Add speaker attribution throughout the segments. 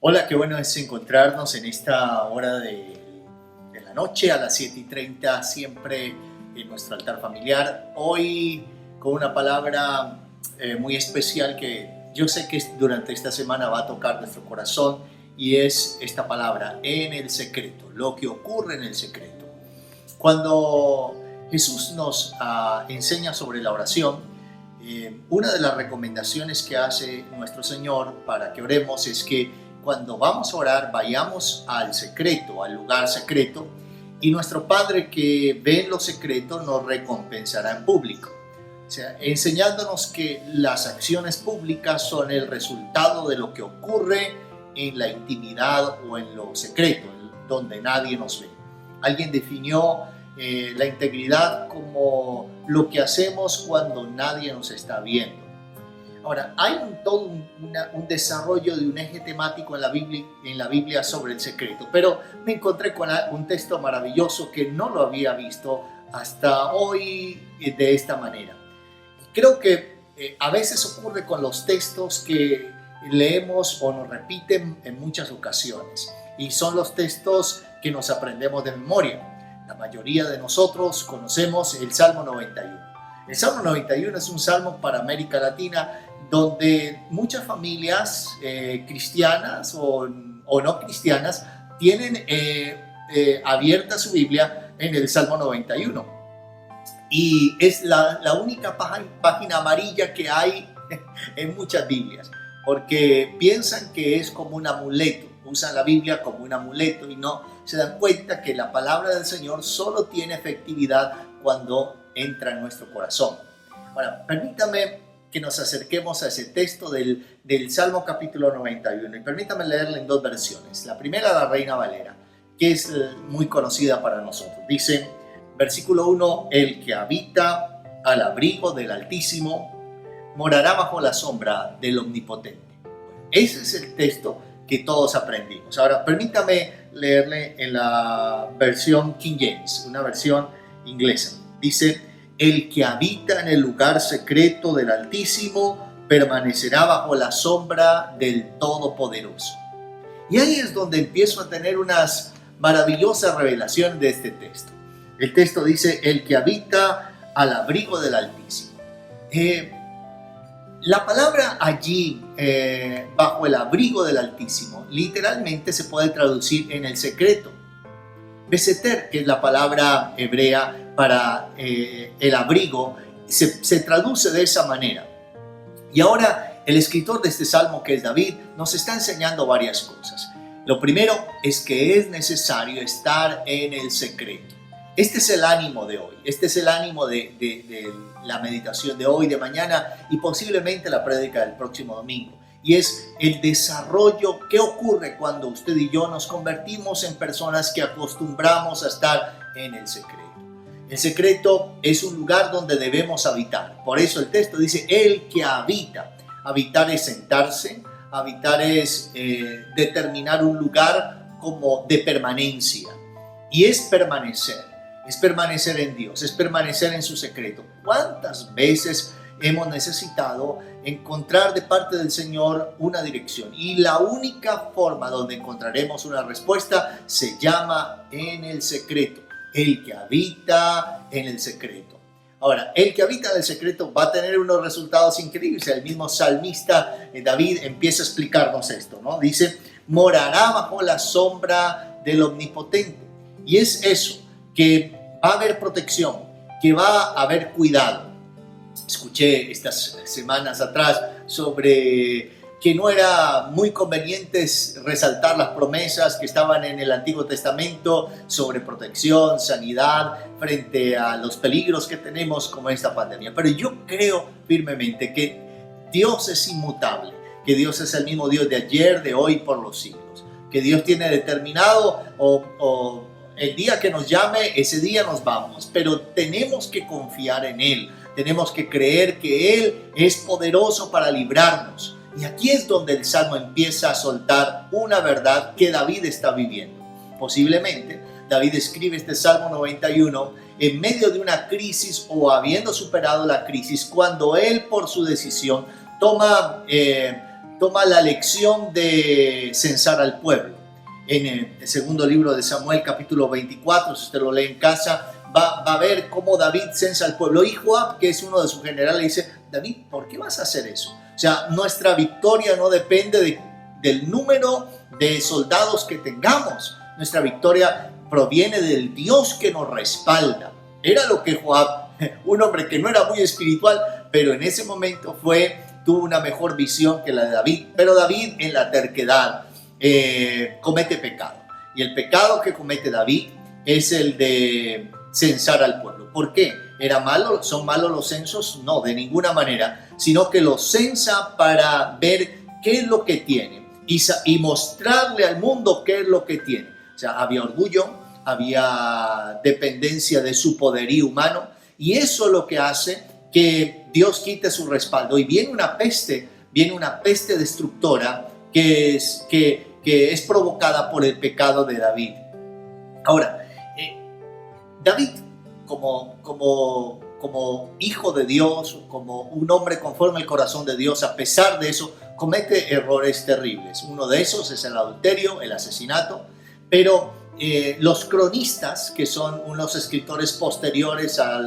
Speaker 1: Hola, qué bueno es encontrarnos en esta hora de la noche a las 7:30, siempre en nuestro altar familiar. Hoy con una palabra muy especial que yo sé que durante esta semana va a tocar nuestro corazón, y es esta palabra: en el secreto, lo que ocurre en el secreto. Cuando Jesús nos enseña sobre la oración, una de las recomendaciones que hace nuestro Señor para que oremos es que cuando vamos a orar vayamos al secreto, al lugar secreto, y nuestro Padre que ve en lo secreto nos recompensará en público. O sea, enseñándonos que las acciones públicas son el resultado de lo que ocurre en la intimidad o en lo secreto, donde nadie nos ve. Alguien definió la integridad como lo que hacemos cuando nadie nos está viendo. Ahora, hay todo un desarrollo de un eje temático en la Biblia sobre el secreto, pero me encontré con un texto maravilloso que no lo había visto hasta hoy de esta manera. Creo que a veces ocurre con los textos que leemos o nos repiten en muchas ocasiones, y son los textos que nos aprendemos de memoria. La mayoría de nosotros conocemos el Salmo 91. El Salmo 91 es un salmo para América Latina donde muchas familias cristianas o no cristianas tienen abierta su Biblia en el Salmo 91. Y es la única página amarilla que hay en muchas Biblias, porque piensan que es como un amuleto, usan la Biblia como un amuleto y no se dan cuenta que la palabra del Señor solo tiene efectividad cuando entra en nuestro corazón. Ahora, permítame que nos acerquemos a ese texto del Salmo capítulo 91, y permítame leerle en dos versiones. La primera, la Reina Valera, que es muy conocida para nosotros. Dice, versículo 1, el que habita al abrigo del Altísimo morará bajo la sombra del Omnipotente. Ese es el texto que todos aprendimos. Ahora, permítame leerle en la versión King James, una versión inglesa. Dice, el que habita en el lugar secreto del Altísimo permanecerá bajo la sombra del Todopoderoso. Y ahí es donde empiezo a tener unas maravillosas revelaciones de este texto. El texto dice, el que habita al abrigo del Altísimo. La palabra allí, bajo el abrigo del Altísimo, literalmente se puede traducir en el secreto. Beseter, que es la palabra hebrea para el abrigo, se traduce de esa manera. Y ahora el escritor de este salmo, que es David, nos está enseñando varias cosas. Lo primero es que es necesario estar en el secreto. Este es el ánimo de hoy, este es el ánimo de la meditación de hoy, de mañana, y posiblemente la prédica del próximo domingo. Y es el desarrollo que ocurre cuando usted y yo nos convertimos en personas que acostumbramos a estar en el secreto. El secreto es un lugar donde debemos habitar. Por eso el texto dice, el que habita. Habitar es sentarse, habitar es determinar un lugar como de permanencia. Y es permanecer en Dios, es permanecer en su secreto. ¿Cuántas veces hemos necesitado encontrar de parte del Señor una dirección? Y la única forma donde encontraremos una respuesta se llama en el secreto. El que habita en el secreto. Ahora, el que habita en el secreto va a tener unos resultados increíbles. El mismo salmista David empieza a explicarnos esto, ¿no? Dice, morará bajo la sombra del Omnipotente. Y es eso, que va a haber protección, que va a haber cuidado. Escuché estas semanas atrás sobre que no era muy conveniente resaltar las promesas que estaban en el Antiguo Testamento sobre protección, sanidad, frente a los peligros que tenemos como esta pandemia. Pero yo creo firmemente que Dios es inmutable, que Dios es el mismo Dios de ayer, de hoy, por los siglos, que Dios tiene determinado el día que nos llame, ese día nos vamos, pero tenemos que confiar en Él, tenemos que creer que Él es poderoso para librarnos. Y aquí es donde el Salmo empieza a soltar una verdad que David está viviendo. Posiblemente David escribe este Salmo 91 en medio de una crisis o habiendo superado la crisis, cuando él, por su decisión, toma toma la lección de censar al pueblo. En el segundo libro de Samuel, capítulo 24, si usted lo lee en casa, va a ver cómo David censa al pueblo. Y Joab, que es uno de sus generales, dice: David, ¿por qué vas a hacer eso? O sea, nuestra victoria no depende del número de soldados que tengamos. Nuestra victoria proviene del Dios que nos respalda. Era lo que Joab, un hombre que no era muy espiritual, pero en ese momento tuvo una mejor visión que la de David. Pero David, en la terquedad, comete pecado. Y el pecado que comete David es el de censar al pueblo. ¿Por qué? ¿Era malo? ¿Son malos los censos? No, de ninguna manera, sino que los censa para ver qué es lo que tiene y mostrarle al mundo qué es lo que tiene. O sea, había orgullo, había dependencia de su poderío humano, y eso es lo que hace que Dios quite su respaldo. Y viene una peste destructora que es provocada por el pecado de David. Ahora, David, como hijo de Dios, como un hombre conforme al corazón de Dios, a pesar de eso, comete errores terribles. Uno de esos es el adulterio, el asesinato, pero los cronistas, que son unos escritores posteriores a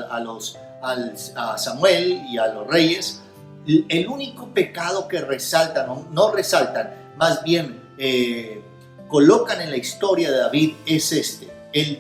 Speaker 1: Samuel y a los reyes, el único pecado que resaltan, no resaltan, más bien colocan en la historia de David es el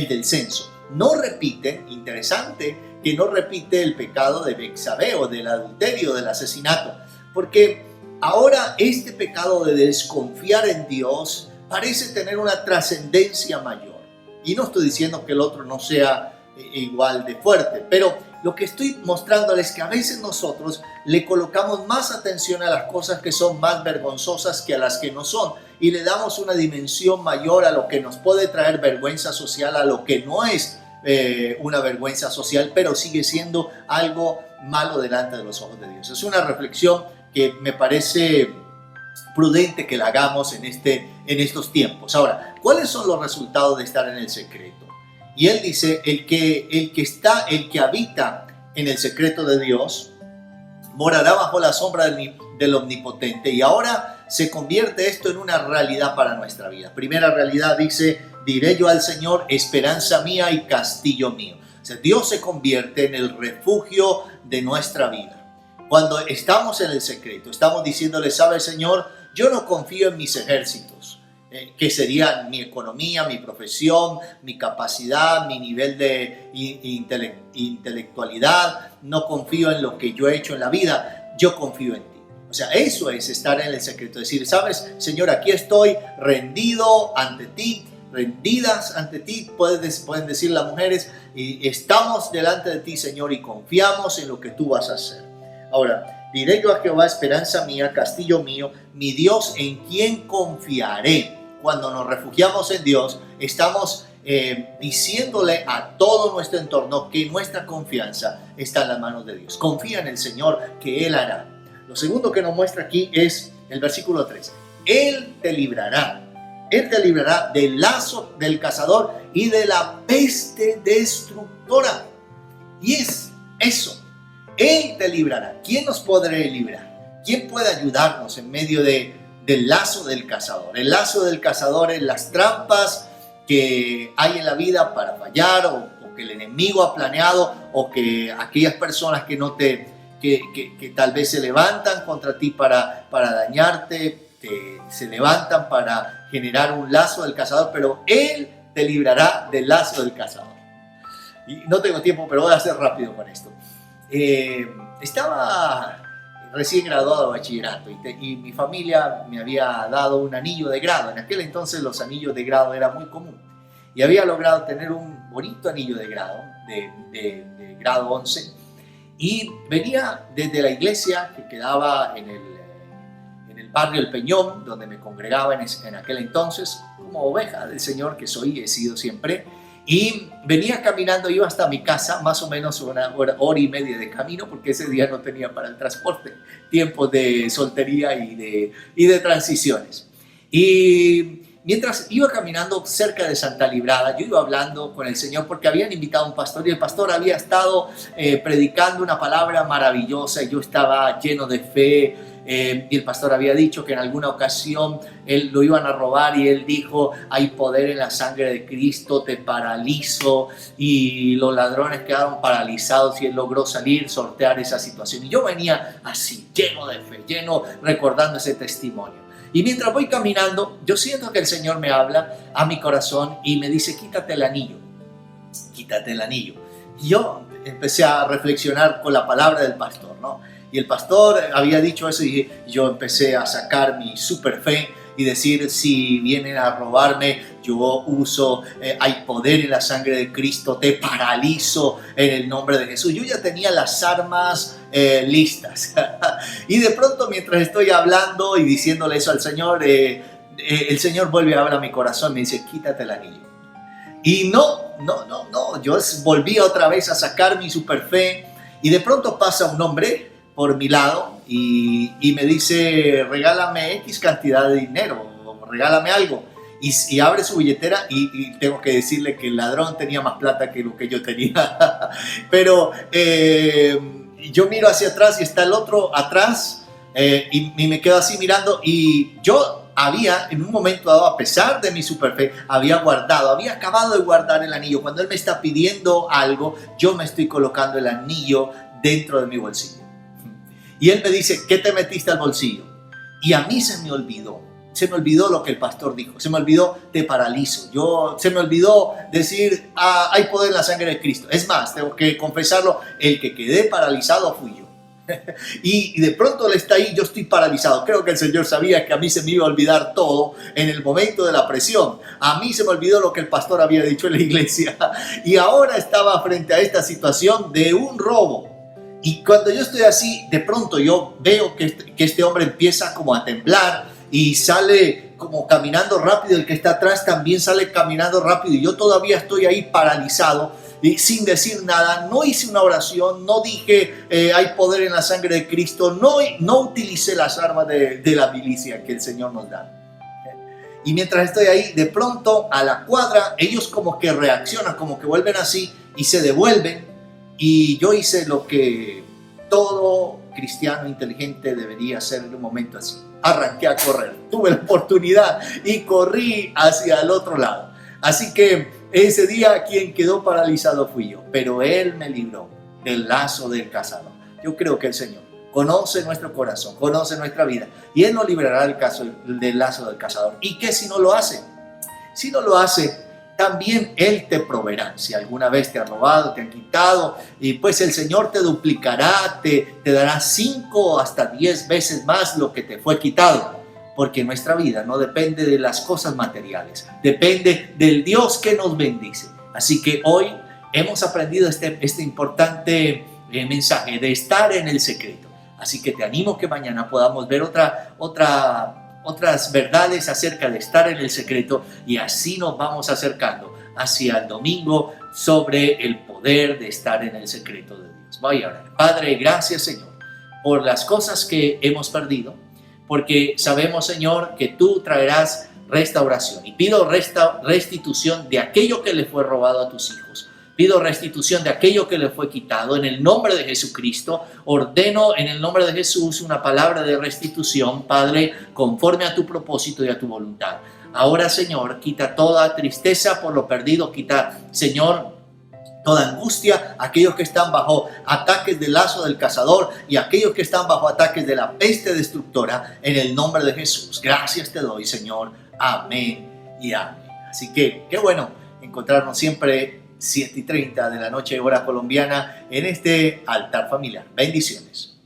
Speaker 1: del censo. No repiten, interesante que no repite el pecado de Betsabé o del adulterio, del asesinato, porque ahora este pecado de desconfiar en Dios parece tener una trascendencia mayor. Y no estoy diciendo que el otro no sea igual de fuerte, pero lo que estoy mostrándoles es que a veces nosotros le colocamos más atención a las cosas que son más vergonzosas que a las que no son, y le damos una dimensión mayor a lo que nos puede traer vergüenza social, a lo que no es una vergüenza social, pero sigue siendo algo malo delante de los ojos de Dios. Es una reflexión que me parece prudente que la hagamos en estos tiempos. Ahora, ¿cuáles son los resultados de estar en el secreto? Y él dice: el que habita en el secreto de Dios morará bajo la sombra del Omnipotente. Y ahora se convierte esto en una realidad para nuestra vida. Primera realidad dice: diré yo al Señor, esperanza mía y castillo mío. O sea, Dios se convierte en el refugio de nuestra vida. Cuando estamos en el secreto, estamos diciéndole: ¿sabe, Señor? Yo no confío en mis ejércitos, que serían mi economía, mi profesión, mi capacidad, mi nivel de intelectualidad. No confío en lo que yo he hecho en la vida, yo confío en ti. O sea, eso es estar en el secreto, decir: ¿sabes, Señor? Aquí estoy rendido ante ti, rendidas ante ti, pueden decir las mujeres, y estamos delante de ti, Señor, y confiamos en lo que tú vas a hacer. Ahora, diré yo a Jehová, esperanza mía, castillo mío, mi Dios en quien confiaré. Cuando nos refugiamos en Dios, estamos diciéndole a todo nuestro entorno que nuestra confianza está en las manos de Dios. Confía en el Señor, que Él hará. Lo segundo que nos muestra aquí es el versículo 3. Él te librará del lazo del cazador y de la peste destructora. Y es eso. Él te librará. ¿Quién nos podrá librar? ¿Quién puede ayudarnos en medio del lazo del cazador? El lazo del cazador es las trampas que hay en la vida para fallar, o que el enemigo ha planeado, o que aquellas personas que tal vez se levantan contra ti para dañarte, se levantan para generar un lazo del cazador, pero Él te librará del lazo del cazador. Y no tengo tiempo, pero voy a hacer rápido con esto. Estaba recién graduado de bachillerato y mi familia me había dado un anillo de grado. En aquel entonces los anillos de grado eran muy común, y había logrado tener un bonito anillo de grado, de grado 11, y venía desde la iglesia que quedaba en el barrio El Peñón, donde me congregaba en aquel entonces, como oveja del Señor que soy y he sido siempre. Y venía caminando, iba hasta mi casa, más o menos una hora y media de camino, porque ese día no tenía para el transporte, tiempos de soltería y de transiciones. Y mientras iba caminando cerca de Santa Librada, yo iba hablando con el Señor, porque habían invitado a un pastor, y el pastor había estado predicando una palabra maravillosa, y yo estaba lleno de fe, y el pastor había dicho que en alguna ocasión él lo iban a robar y él dijo: hay poder en la sangre de Cristo, te paralizo, y los ladrones quedaron paralizados y él logró salir, sortear esa situación. Y yo venía así, lleno de fe, recordando ese testimonio. Y mientras voy caminando, yo siento que el Señor me habla a mi corazón y me dice: quítate el anillo, quítate el anillo. Y yo empecé a reflexionar con la palabra del pastor, ¿no? Y el pastor había dicho eso y yo empecé a sacar mi super fe y decir: si vienen a robarme, yo uso, hay poder en la sangre de Cristo, te paralizo en el nombre de Jesús. Yo ya tenía las armas listas. Y de pronto, mientras estoy hablando y diciéndole eso al Señor, el Señor vuelve a hablar a mi corazón, me dice: quítate el anillo. Y no, yo volví otra vez a sacar mi super fe y de pronto pasa un hombre por mi lado y me dice: regálame X cantidad de dinero, regálame algo. Y abre su billetera y tengo que decirle que el ladrón tenía más plata que lo que yo tenía. Pero yo miro hacia atrás y está el otro atrás, y me quedo así mirando, y yo había en un momento dado, a pesar de mi super fe, había acabado de guardar el anillo. Cuando él me está pidiendo algo, yo me estoy colocando el anillo dentro de mi bolsillo. Y él me dice: ¿qué te metiste al bolsillo? Y a mí se me olvidó lo que el pastor dijo, se me olvidó: te paralizo. Se me olvidó decir: hay poder en la sangre de Cristo. Es más, tengo que confesarlo, el que quedé paralizado fui yo. Y de pronto él está ahí, yo estoy paralizado. Creo que el Señor sabía que a mí se me iba a olvidar todo en el momento de la presión. A mí se me olvidó lo que el pastor había dicho en la iglesia. Y ahora estaba frente a esta situación de un robo. Y cuando yo estoy así, de pronto yo veo que este hombre empieza como a temblar y sale como caminando rápido. El que está atrás también sale caminando rápido y yo todavía estoy ahí paralizado y sin decir nada. No hice una oración, no dije hay poder en la sangre de Cristo, no utilicé las armas de la milicia que el Señor nos da. Y mientras estoy ahí, de pronto a la cuadra ellos como que reaccionan, como que vuelven así y se devuelven. Y yo hice lo que todo cristiano inteligente debería hacer en un momento así: arranqué a correr. Tuve la oportunidad y corrí hacia el otro lado. Así que ese día quien quedó paralizado fui yo, pero Él me libró del lazo del cazador. Yo creo que el Señor conoce nuestro corazón, conoce nuestra vida, y Él nos librará del lazo del cazador. ¿Y qué si no lo hace? Si no lo hace, también Él te proveerá. Si alguna vez te han robado, te han quitado, y pues el Señor te duplicará, te dará 5 hasta 10 veces más lo que te fue quitado. Porque nuestra vida no depende de las cosas materiales, depende del Dios que nos bendice. As que hoy hemos aprendido este importante mensaje de estar en el secreto. Así que te animo que mañana podamos ver otras verdades acerca de estar en el secreto, y así nos vamos acercando hacia el domingo sobre el poder de estar en el secreto de Dios. Voy a orar. Padre, gracias, Señor, por las cosas que hemos perdido, porque sabemos, Señor, que tú traerás restauración, y pido restitución de aquello que le fue robado a tus hijos. Pido restitución de aquello que le fue quitado. En el nombre de Jesucristo, ordeno en el nombre de Jesús una palabra de restitución, Padre, conforme a tu propósito y a tu voluntad. Ahora, Señor, quita toda tristeza por lo perdido. Quita, Señor, toda angustia, aquellos que están bajo ataques del lazo del cazador y aquellos que están bajo ataques de la peste destructora, en el nombre de Jesús. Gracias te doy, Señor. Amén y amén. Así que qué bueno encontrarnos siempre 7:30 de la noche, hora colombiana, en este altar familiar. Bendiciones.